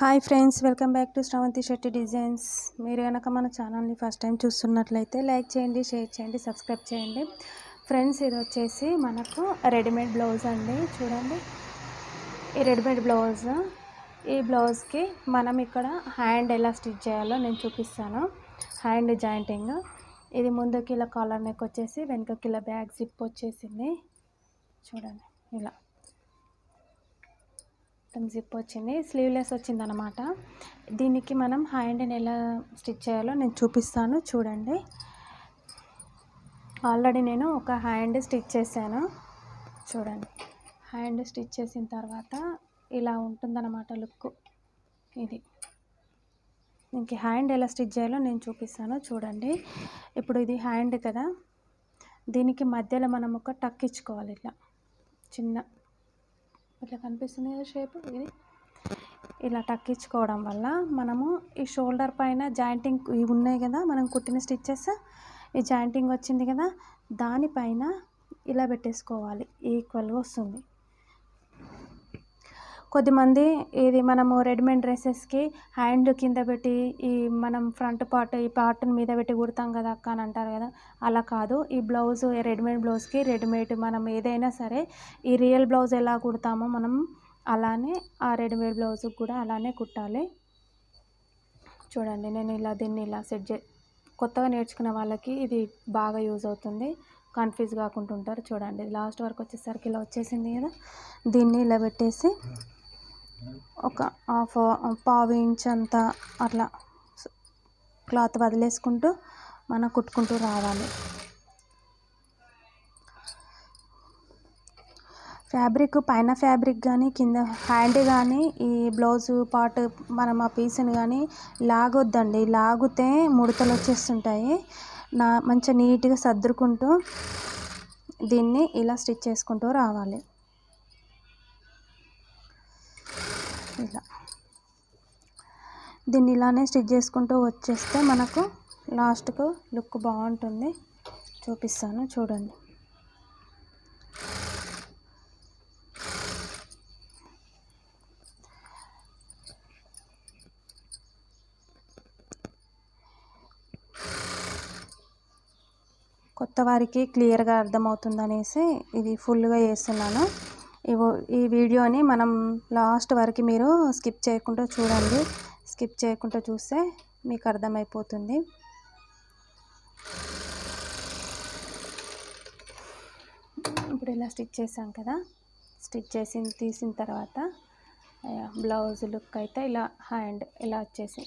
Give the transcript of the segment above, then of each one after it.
Hi friends, welcome back to Sravanthi Shetty designs. మీరు కనుక మన ఛానల్ని ఫస్ట్ టైం చూస్తున్నట్లయితే లైక్ చేయండి, షేర్ చేయండి, సబ్స్క్రైబ్ చేయండి. ఫ్రెండ్స్, ఇది వచ్చేసి మనకు రెడీమేడ్ బ్లౌజ్ అండి. చూడండి, ఈ రెడీమేడ్ బ్లౌజ్, ఈ బ్లౌజ్కి మనం ఇక్కడ హ్యాండ్ ఎలా స్టిచ్ చేయాలో నేను చూపిస్తాను. హ్యాండ్ జాయింటింగ్, ఇది ముందుకి ఇలా కాలర్ నెక్ వచ్చేసి, వెనుకకి ఇలా బ్యాక్ జిప్ వచ్చేసింది. చూడండి, ఇలా జిప్ వచ్చింది, స్లీవ్లెస్ వచ్చింది అనమాట. దీనికి మనం హ్యాండ్ని ఎలా స్టిచ్ చేయాలో నేను చూపిస్తాను. చూడండి, ఆల్రెడీ నేను ఒక హ్యాండ్ స్టిచ్ చేశాను. చూడండి, హ్యాండ్ స్టిచ్ చేసిన తర్వాత ఇలా ఉంటుందన్నమాట లుక్. ఇది ఇంక హ్యాండ్ ఎలా స్టిచ్ చేయాలో నేను చూపిస్తాను. చూడండి, ఇప్పుడు ఇది హ్యాండ్ కదా, దీనికి మధ్యలో మనం ఒక టక్ ఇచ్చుకోవాలి. ఇట్లా చిన్న ఇట్లా కనిపిస్తుంది కదా షేప్, ఇది ఇలా టక్ ఇచ్చుకోవడం వల్ల మనము ఈ షోల్డర్ పైన జాయింటింగ్ ఇవి ఉన్నాయి కదా, మనం కుట్టిన స్టిచ్చెస్, ఈ జాయింటింగ్ వచ్చింది కదా, దానిపైన ఇలా పెట్టేసుకోవాలి. ఈక్వల్గా వస్తుంది. కొద్దిమంది ఇది మనము రెడీమేడ్ డ్రెస్సెస్కి హ్యాండ్ కింద పెట్టి ఈ మనం ఫ్రంట్ పార్ట్ ఈ పార్ట్ని మీద పెట్టి కుడతాం కదా అక్క అని అంటారు కదా, అలా కాదు. ఈ బ్లౌజ్ రెడీమేడ్ బ్లౌజ్కి రెడీమేడ్ మనం ఏదైనా సరే ఈ రియల్ బ్లౌజ్ ఎలా కుడతామో మనం అలానే ఆ రెడీమేడ్ బ్లౌజ్కి కూడా అలానే కుట్టాలి. చూడండి, నేను ఇలా దీన్ని ఇలా కొత్తగా నేర్చుకునే వాళ్ళకి ఇది బాగా యూజ్ అవుతుంది, కన్ఫ్యూజ్ కాకుండా ఉంటారు. చూడండి, లాస్ట్ వరకు వచ్చేసరికి ఇలా వచ్చేసింది కదా, దీన్ని ఇలా పెట్టేసి ఒక పావు ఇంచ్ అంతా అట్లా క్లాత్ వదిలేసుకుంటూ మనం కుట్టుకుంటూ రావాలి. ఫ్యాబ్రిక్ పైన ఫ్యాబ్రిక్ కానీ కింద హ్యాండ్ కానీ ఈ బ్లౌజ్ పార్ట్ మనం ఆ పీస్ని కానీ లాగొద్దండి. లాగితే ముడతలు వచ్చేస్తుంటాయి. మంచిగా నీట్గా సర్దుకుంటూ దీన్ని ఇలా స్టిచ్ చేసుకుంటూ రావాలి. ఇలా దీన్ని ఇలానే స్టిచ్ చేసుకుంటూ వచ్చేస్తే మనకు లాస్ట్కు లుక్ బాగుంటుంది. చూపిస్తాను, చూడండి. కొత్త వారికి క్లియర్గా అర్థమవుతుంది అనేసి ఇది ఫుల్గా చేస్తున్నాను. ఈ వీడియోని మనం లాస్ట్ వరకు మీరు స్కిప్ చేయకుండా చూడండి. స్కిప్ చేయకుండా చూస్తే మీకు అర్థమైపోతుంది. ఇప్పుడు ఇలా స్టిచ్ చేసాం కదా, స్టిచ్ తీసిన తర్వాత బ్లౌజ్ లుక్ అయితే ఇలా హ్యాండ్ ఇలా వచ్చేసి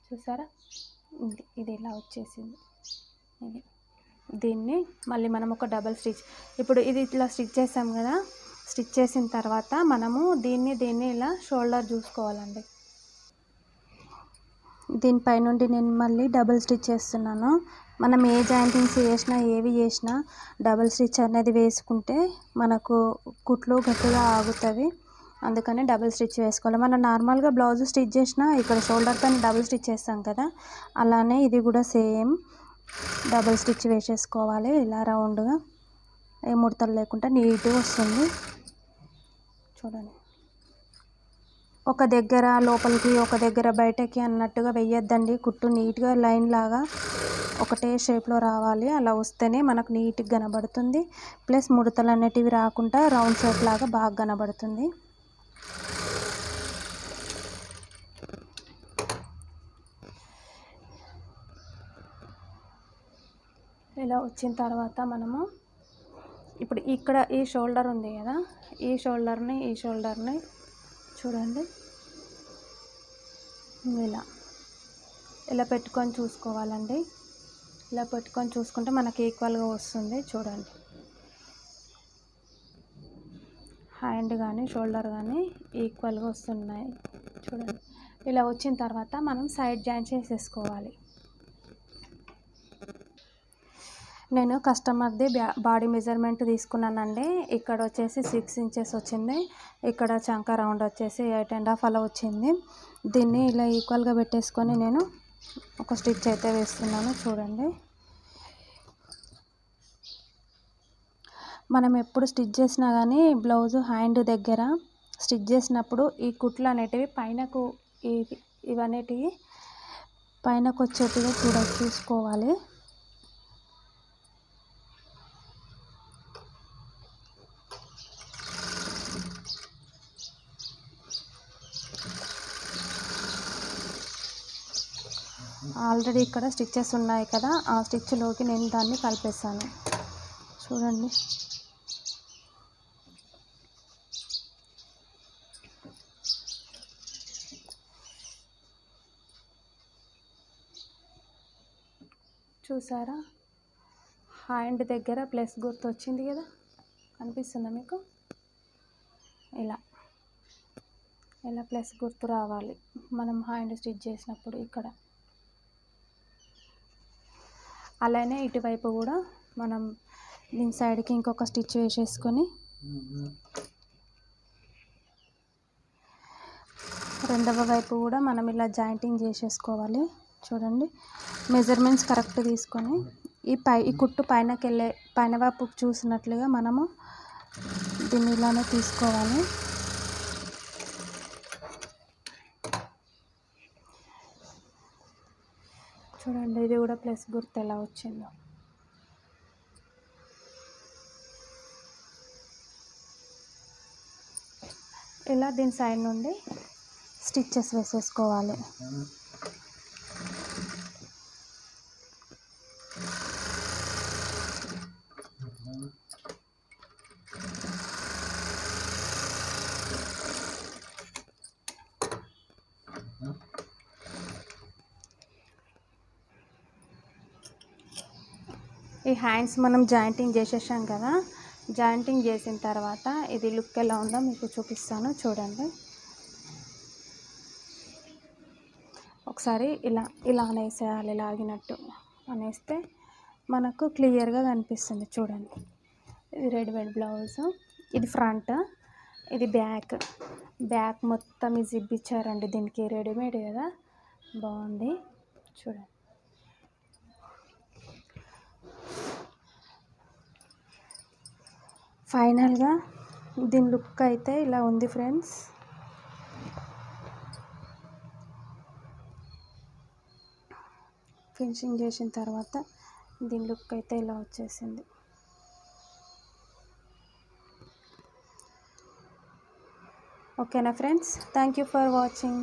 చూసారా, ఇది ఇలా వచ్చేసింది. ఇది దీన్ని మళ్ళీ మనం ఒక డబల్ స్టిచ్, ఇప్పుడు ఇది ఇట్లా స్టిచ్ చేసాం కదా, స్టిచ్ చేసిన తర్వాత మనము దీన్ని ఇలా షోల్డర్ చూసుకోవాలండి. దీనిపై నుండి నేను మళ్ళీ డబుల్ స్టిచ్ చేస్తున్నాను. మనం ఏ జాయింటింగ్స్ చేసినా ఏవి చేసినా డబుల్ స్టిచ్ అనేది వేసుకుంటే మనకు కుట్లు గట్టిగా ఆగుతుంది. అందుకని డబుల్ స్టిచ్ వేసుకోవాలి. మనం నార్మల్గా బ్లౌజ్ స్టిచ్ చేసినా ఇక్కడ షోల్డర్ పైన డబుల్ స్టిచ్ చేస్తాం కదా, అలానే ఇది కూడా సేమ్ డబుల్ స్టిచ్ వేసేసుకోవాలి. ఇలా రౌండ్గా ఏ ముడతలు లేకుండా నీట్గా వస్తుంది. చూడండి, ఒక దగ్గర లోపలికి ఒక దగ్గర బయటకి అన్నట్టుగా వేయొద్దండి. కుట్టు నీట్గా లైన్ లాగా ఒకటే షేప్లో రావాలి. అలా వస్తేనే మనకు నీట్గా కనబడుతుంది. ప్లస్ ముడతలు అనేటివి రాకుండా రౌండ్ షేప్ లాగా బాగా కనబడుతుంది. ఇలా వచ్చిన తర్వాత మనము ఇప్పుడు ఇక్కడ ఈ షోల్డర్ ఉంది కదా, ఈ షోల్డర్ని చూడండి, ఇలా పెట్టుకొని చూసుకోవాలండి. ఇలా పెట్టుకొని చూసుకుంటే మనకి ఈక్వల్గా వస్తుంది. చూడండి, హ్యాండ్ కానీ షోల్డర్ కానీ ఈక్వల్గా వస్తున్నాయి. చూడండి, ఇలా వచ్చిన తర్వాత మనం సైడ్ జాయిన్ చేసేసుకోవాలి. నేను కస్టమర్ది బాడీ మెజర్మెంట్ తీసుకున్నానండి. ఇక్కడ వచ్చేసి 6 ఇంచెస్ వచ్చింది, ఇక్కడ చంక రౌండ్ వచ్చేసి 8.5 అలా వచ్చింది. దీన్ని ఇలా ఈక్వల్గా పెట్టేసుకొని నేను ఒక స్టిచ్ అయితే వేస్తున్నాను. చూడండి, మనం ఎప్పుడు స్టిచ్ చేసినా కానీ బ్లౌజ్ హ్యాండ్ దగ్గర స్టిచ్ చేసినప్పుడు ఈ కుట్లు అనేటివి పైనకు ఇవనేటివి పైనకు వచ్చేట్టుగా చూసుకోవాలి. ఆల్రెడీ ఇక్కడ స్టిచ్చెస్ ఉన్నాయి కదా, ఆ స్టిచ్లోకి నేను దాన్ని కలిపేసాను. చూడండి, చూసారా? హ్యాండ్ దగ్గర ప్లస్ గుర్తు వచ్చింది కదా, కనిపిస్తుందా మీకు? ఇలా ప్లస్ గుర్తు రావాలి మనం హ్యాండ్ స్టిచ్ చేసినప్పుడు ఇక్కడ. అలానే ఇటువైపు కూడా మనం దీని సైడ్కి ఇంకొక స్టిచ్ వేసేసుకొని రెండవ వైపు కూడా మనం ఇలా జాయింటింగ్ చేసేసుకోవాలి. చూడండి, మెజర్మెంట్స్ కరెక్ట్ తీసుకొని ఈ కుట్టు పైన వైపు చూసినట్లుగా మనము దీన్ని ఇలానే తీసుకోవాలి. చూడండి, ఇది కూడా ప్లస్ గుర్తు ఎలా వచ్చిందో. ఇలా దీని సైడ్ నుండి స్టిచ్చెస్ వేసేసుకోవాలి. ఈ హ్యాండ్స్ మనం జాయింటింగ్ చేసేసాం కదా, జాయింటింగ్ చేసిన తర్వాత ఇది లుక్ ఎలా ఉందో మీకు చూపిస్తాను. చూడండి, ఒకసారి ఇలా అనేసేయాలి, లాగినట్టు అనేస్తే మనకు క్లియర్గా కనిపిస్తుంది. చూడండి, ఇది రెడీమేడ్ బ్లౌజ్, ఇది ఫ్రంట్, ఇది బ్యాక్ మొత్తం ఈ జిప్ ఇచ్చారండి. దీనికి రెడీమేడ్ కదా, బాగుంది. చూడండి, ఫైనల్గా దీని లుక్ అయితే ఇలా ఉంది ఫ్రెండ్స్. ఫినిషింగ్ చేసిన తర్వాత దీని లుక్ అయితే ఇలా వచ్చేసింది. ఓకేనా friends, thank you for watching.